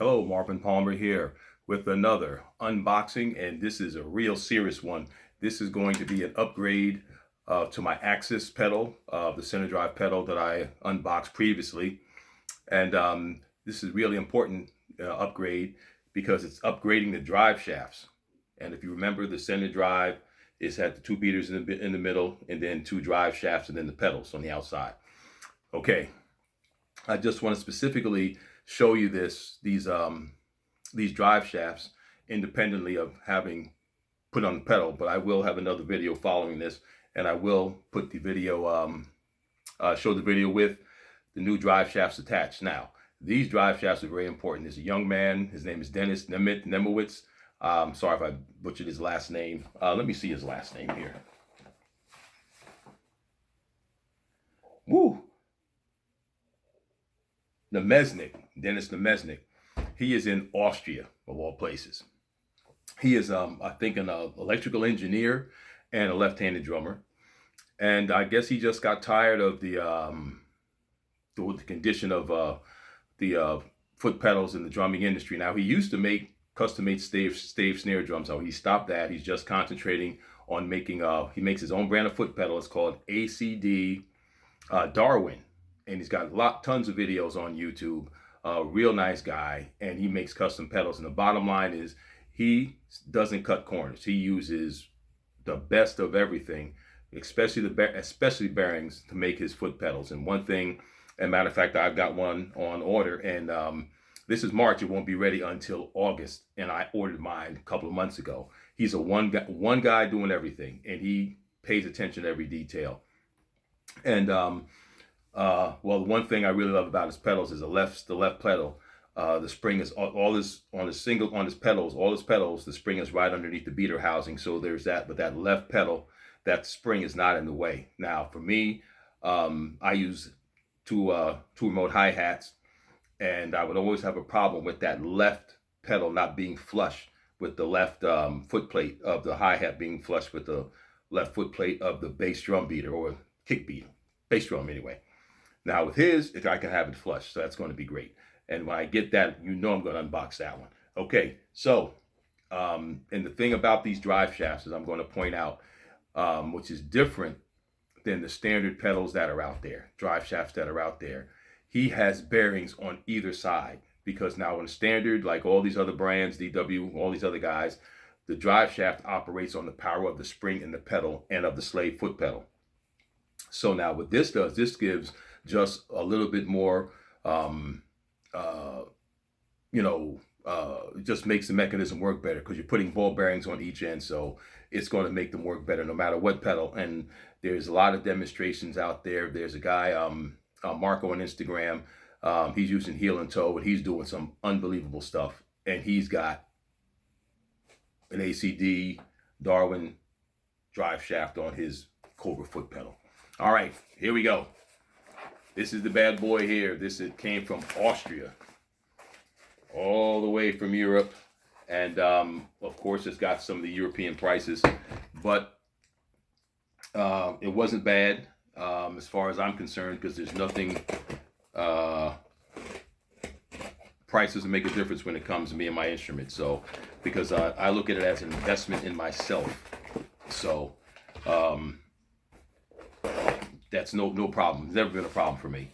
Hello, Marvin Palmer here with another unboxing, and this is a real serious one. This is going to be an upgrade to my Axis pedal, the center drive pedal that I unboxed previously. And this is really important upgrade because it's upgrading the drive shafts. And if you remember, the center drive is had the two beaters in the middle, and then two drive shafts, and then the pedals on the outside. Okay, I just want to specifically show you these drive shafts independently of having put on the pedal, but I will have another video following this, and I will put the video show the video with the new drive shafts attached. Now, these drive shafts are very important. There's a young man, his name is Dennis Nemowitz. Sorry if I butchered his last name. Let me see his last name here. Woo! Nemesnik, Dennis Nemesnik. He is in Austria, of all places. He is, I think, an electrical engineer and a left-handed drummer. And I guess he just got tired of the condition of the foot pedals in the drumming industry. Now, he used to make custom-made stave snare drums. So he stopped that. He's just concentrating on making, he makes his own brand of foot pedal. It's called ACD Darwin. And he's got tons of videos on YouTube. Real nice guy, and he makes custom pedals. And the bottom line is, he doesn't cut corners. He uses the best of everything, especially bearings, to make his foot pedals. And one thing, as a matter of fact, I've got one on order, and this is March. It won't be ready until August, and I ordered mine a couple of months ago. He's a one guy doing everything, and he pays attention to every detail. And well, the one thing I really love about his pedals is the left pedal. The spring is all this on his pedals. All his pedals, the spring is right underneath the beater housing. So there's that. But that left pedal, that spring is not in the way. Now, for me, I use two remote hi-hats, and I would always have a problem with that left pedal not being flush with the left foot plate of the hi-hat being flush with the left foot plate of the bass drum beater, or kick beater, bass drum anyway. Now with his, I can have it flush, so that's going to be great. And when I get that, you know I'm going to unbox that one. Okay, so, and the thing about these drive shafts is I'm going to point out, which is different than the standard pedals that are out there, drive shafts that are out there. He has bearings on either side, because now in standard, like all these other brands, DW, all these other guys, the drive shaft operates on the power of the spring in the pedal and of the slave foot pedal. So now what this does, this gives just a little bit more, it just makes the mechanism work better, because you're putting ball bearings on each end. So it's going to make them work better no matter what pedal. And there's a lot of demonstrations out there. There's a guy, Marco, on Instagram. He's using heel and toe, and he's doing some unbelievable stuff. And he's got an ACD Darwin drive shaft on his Cobra foot pedal. All right, here we go. This is the bad boy here. It came from Austria, all the way from Europe. And of course, it's got some of the European prices, but it wasn't bad as far as I'm concerned, because there's nothing, price doesn't make a difference when it comes to me and my instrument. So, because I look at it as an investment in myself. So, that's no problem. It's never been a problem for me.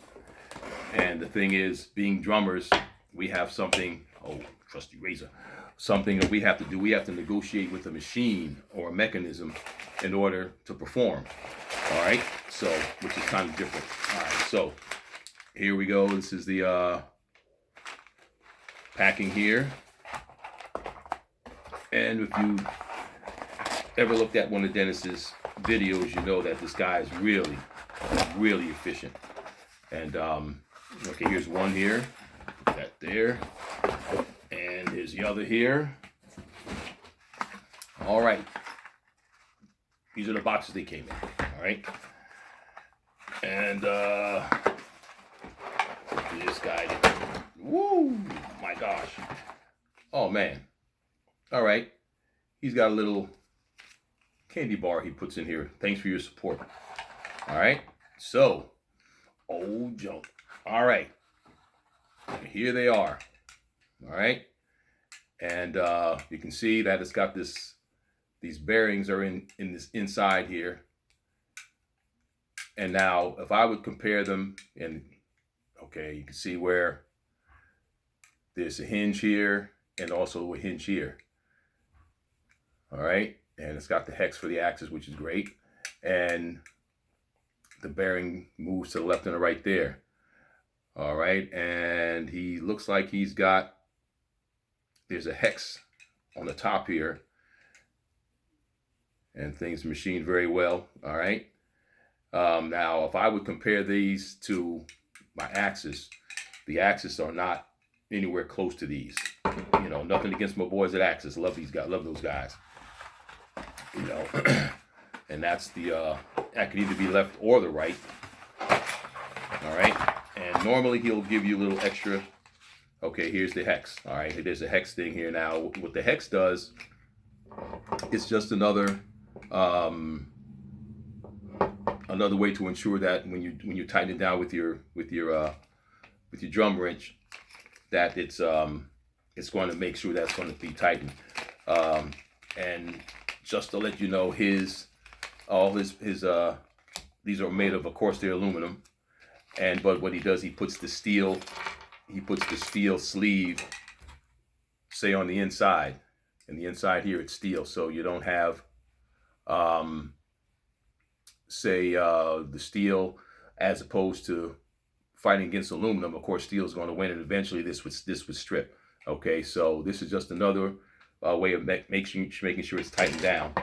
And the thing is, being drummers, we have something, trusty razor, something that we have to do. We have to negotiate with a machine or a mechanism in order to perform. All right, so, which is kind of different. All right, so here we go. This is the packing here. And if you ever looked at one of Dennis's videos, you know that this guy is really efficient. And okay, here's one here, put that there, and here's the other here. All right, these are the boxes they came in. All right, and this guy, woo, my gosh, oh man. All right, he's got a little candy bar he puts in here. Thanks for your support. All right, so old junk. All right, here they are. All right, and you can see that it's got this. These bearings are in this inside here. And now, if I would compare them, and okay, you can see where there's a hinge here and also a hinge here. All right, and it's got the hex for the axis, which is great, and the bearing moves to the left and the right there. All right, and he looks like he's got, there's a hex on the top here, and things machined very well. All right, now if I would compare these to my axis, the axis are not anywhere close to these. You know, nothing against my boys at Axis. Love these guys. Love those guys. You know, and that's the that could either be left or the right. All right, and normally he'll give you a little extra. Okay, here's the hex. All right, there's a hex thing here now. What the hex does, it's just another another way to ensure that when you tighten it down with your drum wrench, that it's going to make sure that's going to be tightened. And just to let you know, all his these are made of course, they're aluminum. But what he does, he puts the steel sleeve, say, on the inside, and the inside here it's steel, so you don't have the steel, as opposed to fighting against aluminum. Of course, steel is going to win, and eventually this would strip. Okay, so this is just another way of making sure it's tightened down.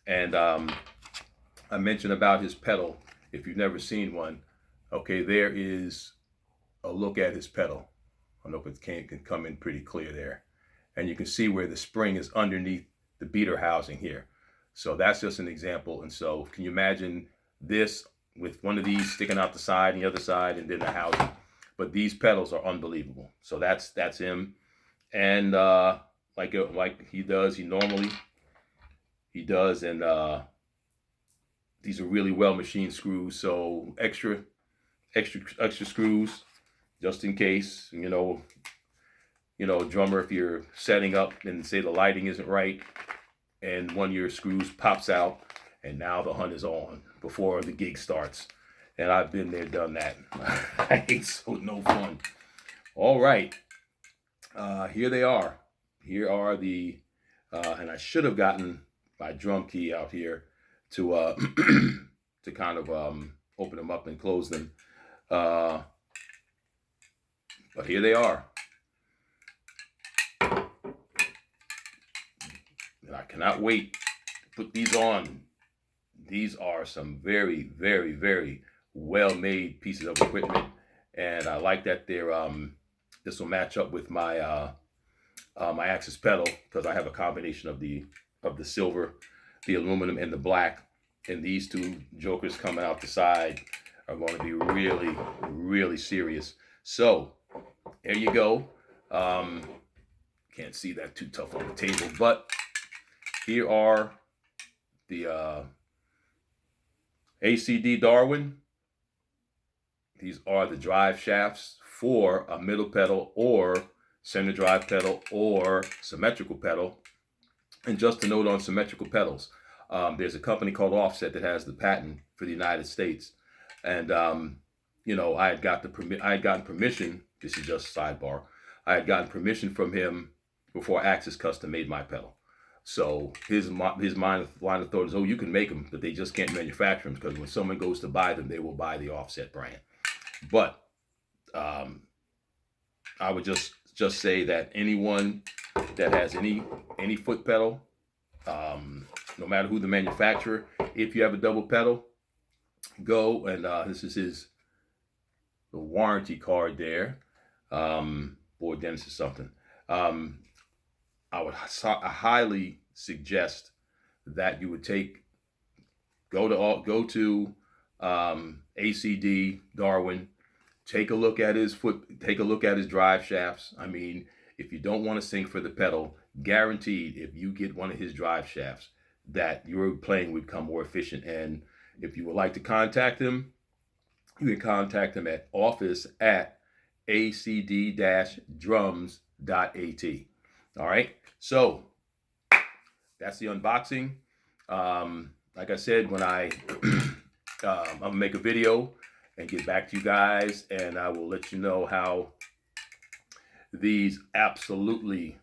And I mentioned about his pedal. If you've never seen one, okay, there is a look at his pedal. I don't know if it can come in pretty clear there, and you can see where the spring is underneath the beater housing here. So that's just an example. And so, can you imagine this with one of these sticking out the side and the other side, and then the housing? But these pedals are unbelievable. So that's him, and like he does, he does, and these are really well machined screws. So extra screws, just in case. You know, drummer, if you're setting up and say the lighting isn't right, and one of your screws pops out, and now the hunt is on before the gig starts. And I've been there, done that. It's so no fun. All right, here they are. Here are the, and I should have gotten my drum key out here to to kind of open them up and close them. But here they are. And I cannot wait to put these on. These are some very, very, very well-made pieces of equipment, and I like that they're this will match up with my my Axis pedal, because I have a combination of the silver, the aluminum, and the black. And these two jokers coming out the side are going to be really, really serious. So there you go. Can't see that too tough on the table, but here are the ACD Darwin. These are the drive shafts for a middle pedal or center drive pedal or symmetrical pedal. And just a note on symmetrical pedals, there's a company called Offset that has the patent for the United States. And you know, I had gotten permission. This is just sidebar. I had gotten permission from him before Axis Custom made my pedal. So his line of thought is, oh, you can make them, but they just can't manufacture them, because when someone goes to buy them, they will buy the Offset brand. But I would just say that anyone that has any foot pedal, no matter who the manufacturer, if you have a double pedal, go and this is the warranty card there. Boy, Dennis is something. I would highly suggest that you would go to ACD Darwin, take a look at his drive shafts. I mean, if you don't want to sink for the pedal, guaranteed, if you get one of his drive shafts, that your playing would become more efficient. And if you would like to contact him, you can contact him at office@acddarwin.com. acd-drums.at. All right, so that's the unboxing. Like I said, when I'm gonna make a video and get back to you guys, and I will let you know how these absolutely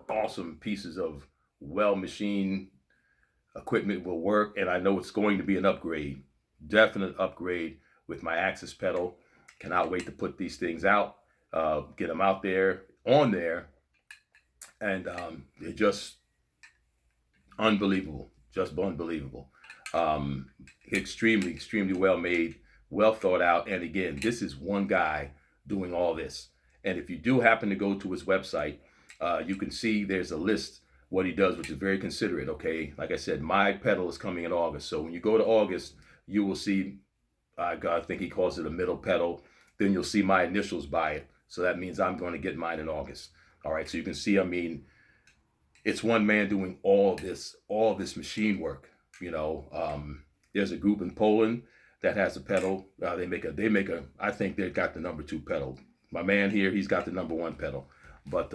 awesome pieces of well-machined equipment will work. And I know it's going to be an upgrade, definite upgrade with my Axis pedal. Cannot wait to put these things out, get them out there, on there, and they're just unbelievable, just unbelievable. Extremely well made, well thought out. And again, this is one guy doing all this. And if you do happen to go to his website, you can see there's a list what he does, which is very considerate. Okay, like I said, my pedal is coming in August, so when you go to August, you will see, I think he calls it a middle pedal. Then you'll see my initials by it, so that means I'm going to get mine in August. All right, so you can see, I mean, it's one man doing all this machine work. You know, there's a group in Poland that has a pedal. They make a. I think they've got the #2 pedal. My man here, he's got the #1 pedal, but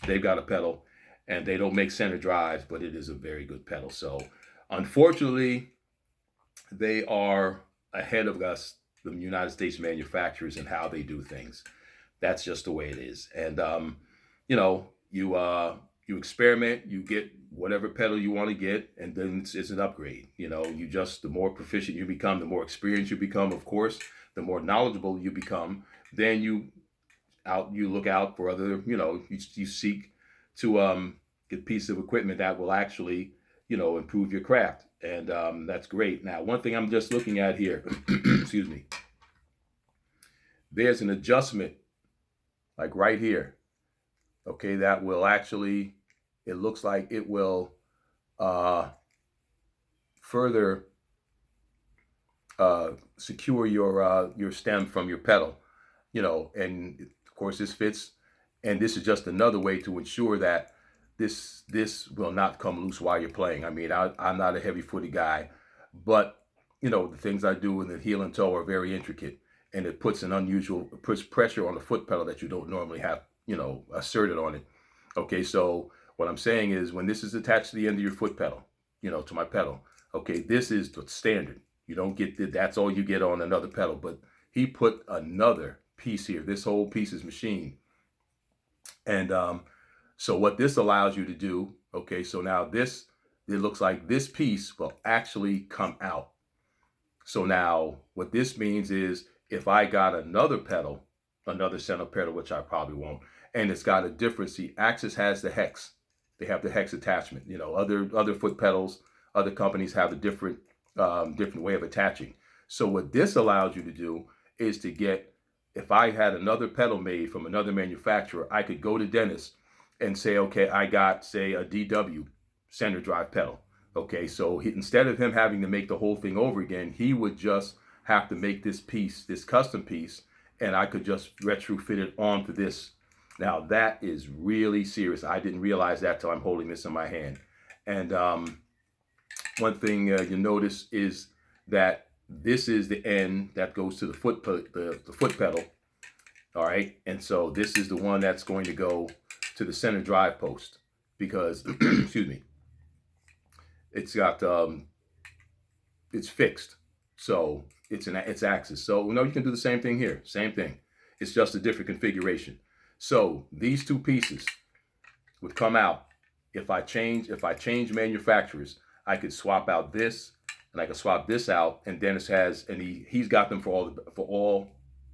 they've got a pedal, and they don't make center drives, but it is a very good pedal. So, unfortunately, they are ahead of us, the United States manufacturers, and how they do things. That's just the way it is. And you know, you experiment, you get whatever pedal you want to get, and then it's an upgrade. You know, you just, the more proficient you become, the more experienced you become, of course, the more knowledgeable you become, then you look out for other, you know, you seek to get a piece of equipment that will actually, you know, improve your craft. And that's great. Now, one thing I'm just looking at here, excuse me, there's an adjustment, like right here. Okay, that will actually, it looks like it will further secure your stem from your pedal, you know. And of course this fits, and this is just another way to ensure that this will not come loose while you're playing. I mean, I'm not a heavy-footed guy, but you know, the things I do in the heel and toe are very intricate, and it puts pressure on the foot pedal that you don't normally have, you know, asserted on it. Okay, so what I'm saying is, when this is attached to the end of your foot pedal, you know, to my pedal, okay, this is the standard. You don't get that's all you get on another pedal, but he put another piece here. This whole piece is machined. And so what this allows you to do, okay, so now this, it looks like this piece will actually come out. So now what this means is, if I got another pedal, another center pedal, which I probably won't, and it's got a different, see, Axis has the hex. They have the hex attachment. You know, other foot pedals, other companies have a different way of attaching. So what this allows you to do is to get, if I had another pedal made from another manufacturer, I could go to Dennis and say, okay, I got, say, a DW center drive pedal. Okay, so instead of him having to make the whole thing over again, he would just have to make this piece, this custom piece, and I could just retrofit it onto this. Now that is really serious. I didn't realize that till I'm holding this in my hand. And one thing you notice is that this is the end that goes to the foot pedal. All right, and so this is the one that's going to go to the center drive post, because excuse me, it's got it's fixed, so it's Axis. So you know, you can do the same thing here, same thing. It's just a different configuration. So these two pieces would come out. If I change manufacturers, I could swap out this, and I could swap this out. And Dennis has, and he's got them for all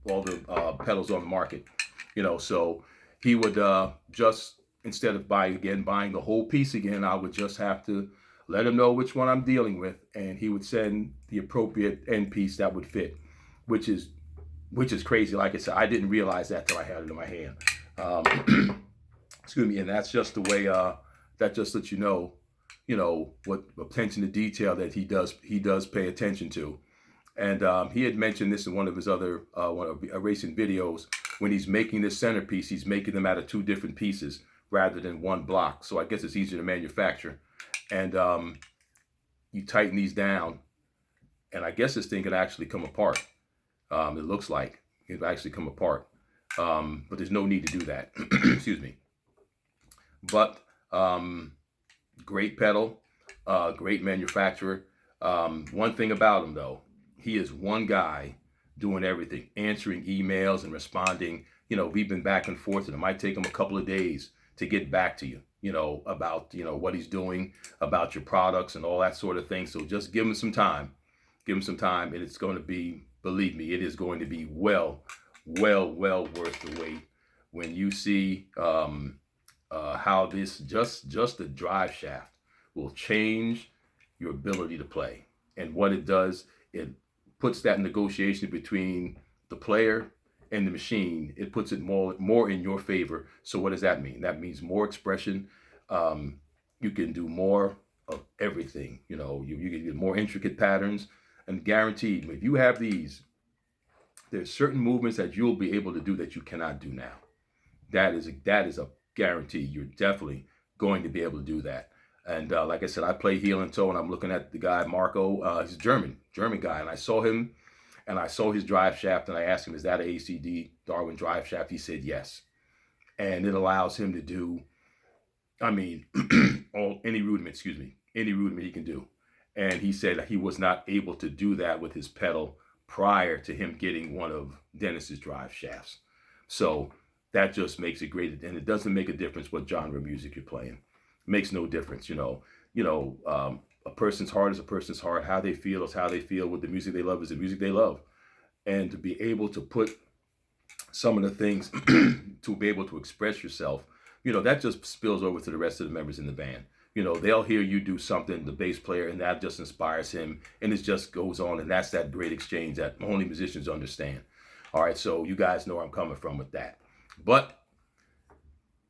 the pedals on the market. You know, so he would just, instead of buying the whole piece again, I would just have to let him know which one I'm dealing with, and he would send the appropriate end piece that would fit, which is crazy. Like I said, I didn't realize that till I had it in my hand. Excuse me, and that's just the way. That just lets you know what attention to detail that he does pay attention to. And he had mentioned this in one of his other racing videos. When he's making this centerpiece, he's making them out of 2 different pieces rather than one block. So I guess it's easier to manufacture. And you tighten these down, and I guess this thing could actually come apart. It looks like it actually come apart. But there's no need to do that. Excuse me. But great pedal, great manufacturer. One thing about him though, he is one guy doing everything, answering emails and responding. We've been back and forth, and it might take him a couple of days to get back to you, about, what he's doing, about your products and all that sort of thing. So just give him some time. Give him some time, and it's going to be, believe me, it is going to be well worth the wait when you see how this just the drive shaft will change your ability to play. And what it does, it puts that negotiation between the player and the machine. It puts it more in your favor. So what does that mean? That means more expression. You can do more of everything. You can get more intricate patterns, and guaranteed, if you have these, there's certain movements that you'll be able to do that you cannot do now. That is a guarantee. You're definitely going to be able to do that. And like I said, I play heel and toe, and I'm looking at the guy Marco. He's a German guy, and I saw him, and I saw his drive shaft, and I asked him, "Is that an ACD Darwin drive shaft?" He said yes, and it allows him to do, I mean, any rudiment he can do. And he said he was not able to do that with his pedal prior to him getting one of Dennis's drive shafts. So that just makes it great, and it doesn't make a difference what genre of music you're playing. It makes no difference. A person's heart is a person's heart. How they feel is how they feel. With the music they love is the music they love. And to be able to put some of the things to be able to express yourself, that just spills over to the rest of the members in the band. They'll hear you do something, the bass player, and that just inspires him, and it just goes on, and that's that great exchange that only musicians understand. All right, so you guys know where I'm coming from with that. But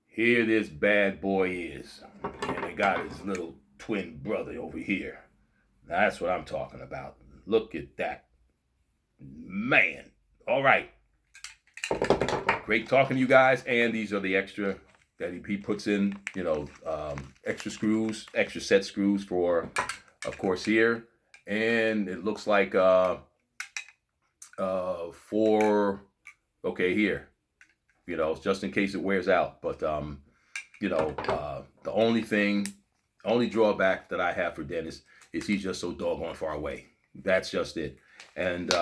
here this bad boy is, and they got his little twin brother over here. That's what I'm talking about. Look at that. Man. All right. Great talking to you guys, and these are the extra that he puts in, extra screws, extra set screws for, of course, here. And it looks like 4, okay, here, just in case it wears out. But, the only drawback that I have for Dennis is he's just so doggone far away. That's just it. And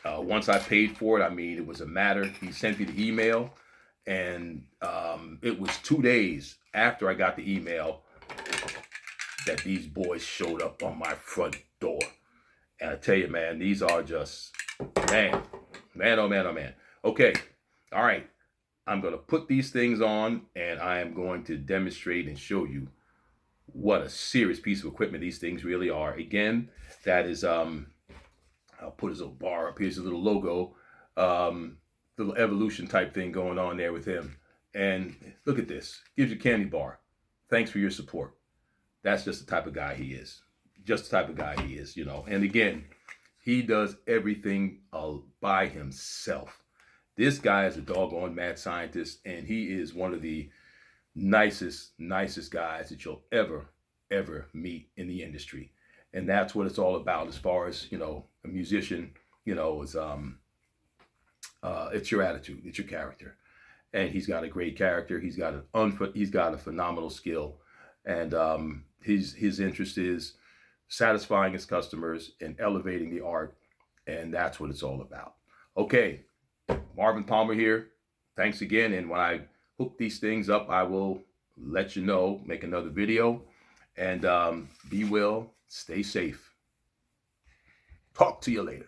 once I paid for it, I mean, it was a matter. He sent me the email. And it was 2 days after I got the email that these boys showed up on my front door. And I tell you, man, these are just, man, oh man. Okay, all right. I'm going to put these things on, and I am going to demonstrate and show you what a serious piece of equipment these things really are. Again, that is, I'll put his little bar up. Here's his little logo. Little evolution type thing going on there with him. And look at this. Gives you a candy bar. Thanks for your support. That's just the type of guy he is. Just the type of guy he is, And again, he does everything by himself. This guy is a doggone mad scientist, and he is one of the nicest guys that you'll ever meet in the industry. And that's what it's all about as far as, a musician, is it's your attitude, it's your character. And he's got a great character. He's got a phenomenal skill, and his interest is satisfying his customers and elevating the art, and that's what it's all about. Okay, Marvin Palmer here. Thanks again, and when I hook these things up, I will let you know, make another video, and be well, stay safe. Talk to you later.